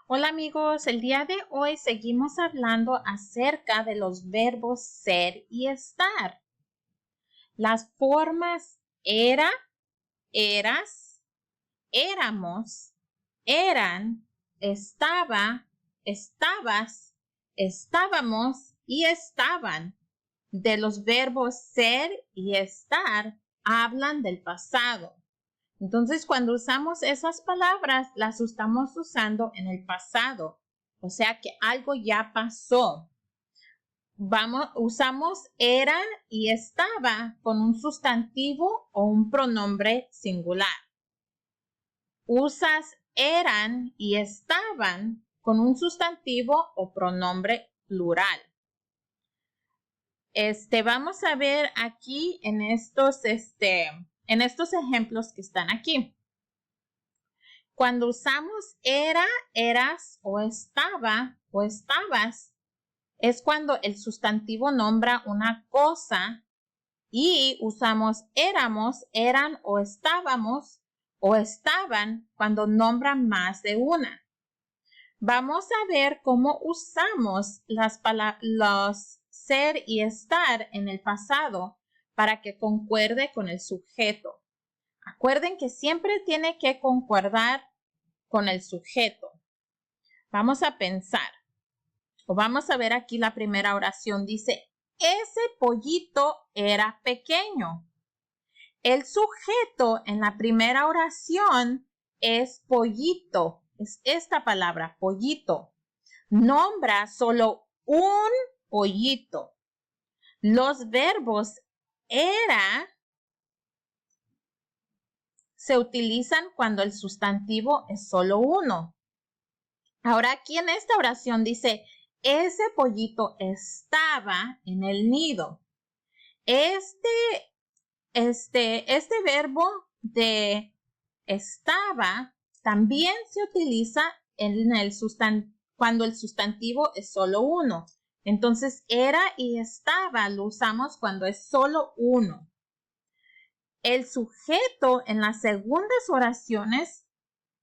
Hola amigos, el día de hoy seguimos hablando acerca de los verbos ser y estar. Las formas era, eras, éramos, eran, estaba, estabas, estábamos y estaban. De los verbos ser y estar hablan del pasado. Entonces, cuando usamos esas palabras, las estamos usando en el pasado. O sea que algo ya pasó. Usamos era y estaba con un sustantivo o un pronombre singular. Usas eran y estaban con un sustantivo o pronombre plural. Vamos a ver aquí en estos ejemplos que están aquí. Cuando usamos era, eras o estaba o estabas, es cuando el sustantivo nombra una cosa y usamos éramos, eran o estaban cuando nombran más de una. Vamos a ver cómo usamos los ser y estar en el pasado para que concuerde con el sujeto. Acuerden que siempre tiene que concordar con el sujeto. Vamos a pensar, o vamos a ver aquí la primera oración. Dice, ese pollito era pequeño. El sujeto en la primera oración es pollito. Es esta palabra, pollito. Nombra solo un pollito. Los verbos era se utilizan cuando el sustantivo es solo uno. Ahora aquí en esta oración dice, ese pollito estaba en el nido. Este verbo de estaba también se utiliza cuando el sustantivo es solo uno. Entonces, era y estaba lo usamos cuando es solo uno. El sujeto en las segundas oraciones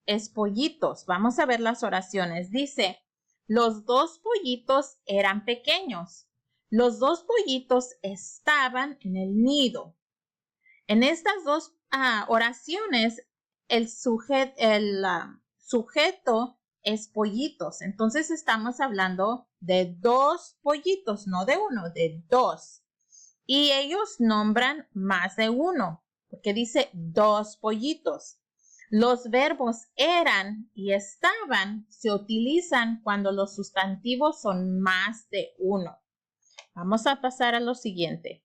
es pollitos. Vamos a ver las oraciones. Dice, los dos pollitos eran pequeños. Los dos pollitos estaban en el nido. En estas dos oraciones, el sujeto es pollitos. Entonces estamos hablando de dos pollitos, no de uno, de dos. Y ellos nombran más de uno, porque dice dos pollitos. Los verbos eran y estaban se utilizan cuando los sustantivos son más de uno. Vamos a pasar a lo siguiente.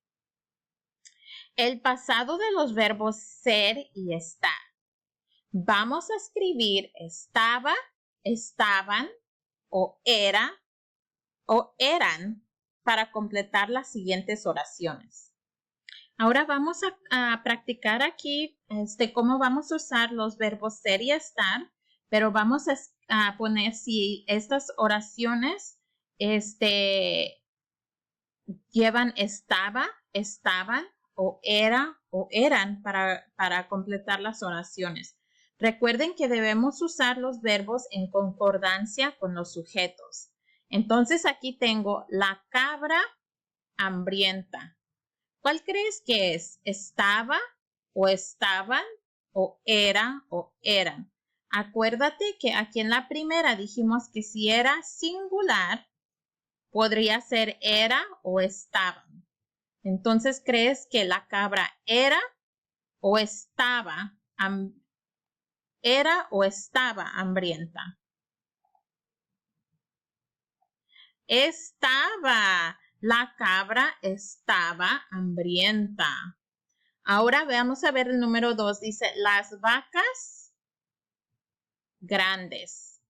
El pasado de los verbos ser y estar. Vamos a escribir estaba, estaban o era o eran para completar las siguientes oraciones. Ahora vamos a practicar aquí cómo vamos a usar los verbos ser y estar, pero vamos a poner si estas oraciones llevan estaba, estaban o era o eran para completar las oraciones. Recuerden que debemos usar los verbos en concordancia con los sujetos. Entonces aquí tengo la cabra hambrienta. ¿Cuál crees que es? ¿Estaba o estaban o era o eran? Acuérdate que aquí en la primera dijimos que si era singular, podría ser era o estaban. Entonces, ¿crees que la cabra era o estaba hambrienta? Estaba. La cabra estaba hambrienta. Ahora vamos a ver el número 2. Dice, las vacas grandes.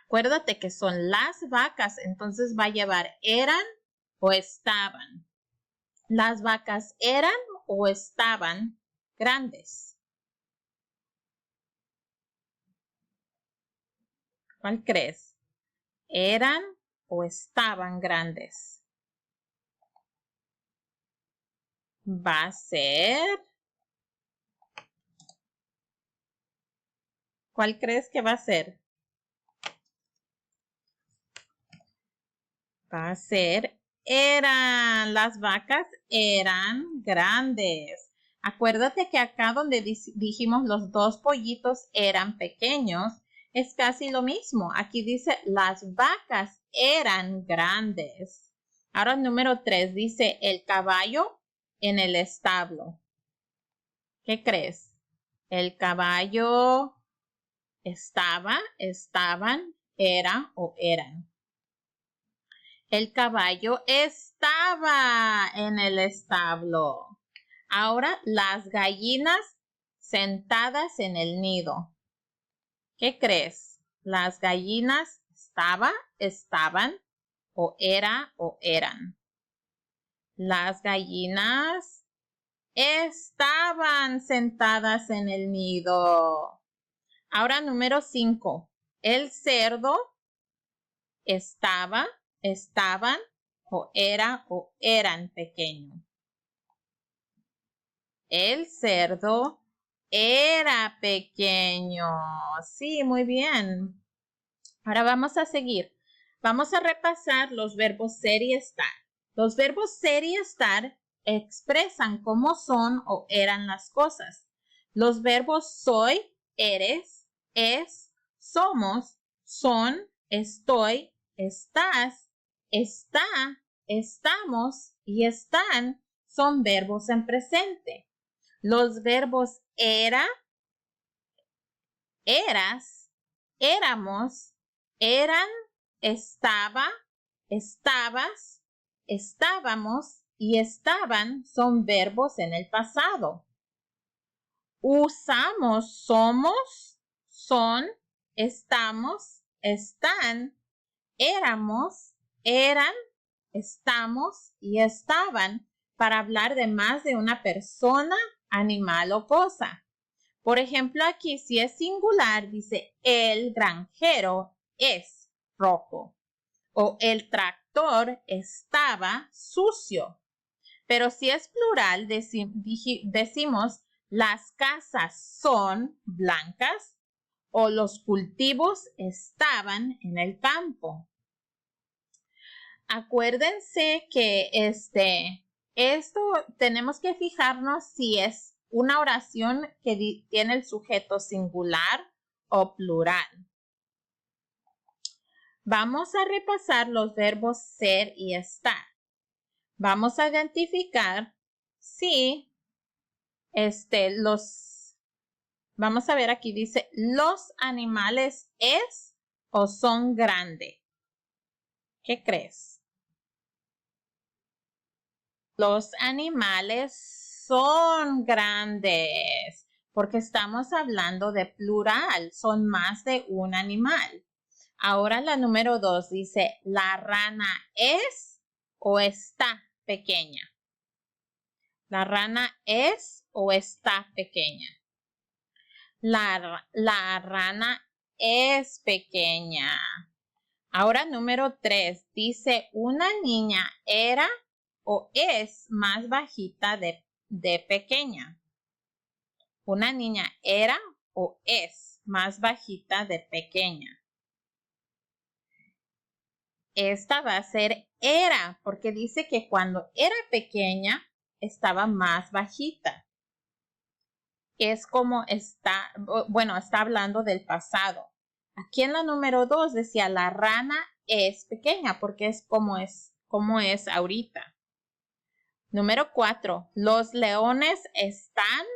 Acuérdate que son las vacas, entonces va a llevar eran o estaban. Las vacas eran o estaban grandes. ¿Cuál crees? ¿Eran o estaban grandes? Va a ser... ¿Cuál crees que va a ser? Va a ser eran. Las vacas eran grandes. Acuérdate que acá donde dijimos los dos pollitos eran pequeños, es casi lo mismo. Aquí dice las vacas eran grandes. Ahora el número 3 dice el caballo en el establo. ¿Qué crees? El caballo estaba, estaban, era o eran. El caballo estaba en el establo. Ahora las gallinas sentadas en el nido. ¿Qué crees? Las gallinas estaban o era o eran. Las gallinas estaban sentadas en el nido. Ahora número 5. El cerdo estaban o eran pequeños. El cerdo era pequeño. Sí, muy bien. Ahora vamos a seguir. Vamos a repasar los verbos ser y estar. Los verbos ser y estar expresan cómo son o eran las cosas. Los verbos soy, eres, es, somos, son, estoy, estás, está, estamos y están son verbos en presente. Los verbos era, eras, éramos, eran, estaba, estabas, estábamos y estaban son verbos en el pasado. Usamos somos, son, estamos, están, éramos, eran, estamos y estaban para hablar de más de una persona, animal o cosa. Por ejemplo, aquí si es singular, dice el granjero es rojo o el tractor estaba sucio. Pero si es plural, decimos las casas son blancas o los cultivos estaban en el campo. Acuérdense que esto tenemos que fijarnos si es una oración que tiene el sujeto singular o plural. Vamos a repasar los verbos ser y estar. Vamos a identificar si vamos a ver aquí dice los animales es o son grandes. ¿Qué crees? Los animales son grandes porque estamos hablando de plural, son más de un animal. Ahora la número 2 dice, ¿la rana es o está pequeña? ¿La rana es o está pequeña? La rana es pequeña. Ahora número 3 dice, ¿una niña era o es más bajita de pequeña? Una niña era o es más bajita de pequeña. Esta va a ser era, porque dice que cuando era pequeña estaba más bajita. Es como está hablando del pasado. Aquí en la número 2 decía la rana es pequeña porque es como es ahorita. Número 4, los leones están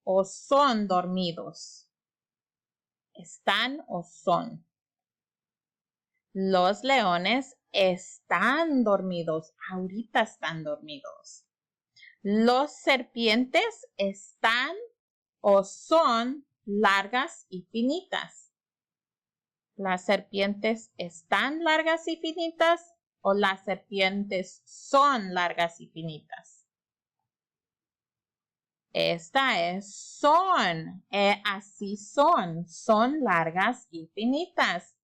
o son dormidos. Están o son. Los leones están dormidos. Ahorita están dormidos. Los serpientes están o son largas y finitas. Las serpientes están largas y finitas o las serpientes son largas y finitas. Esta es son. Así son largas y finitas.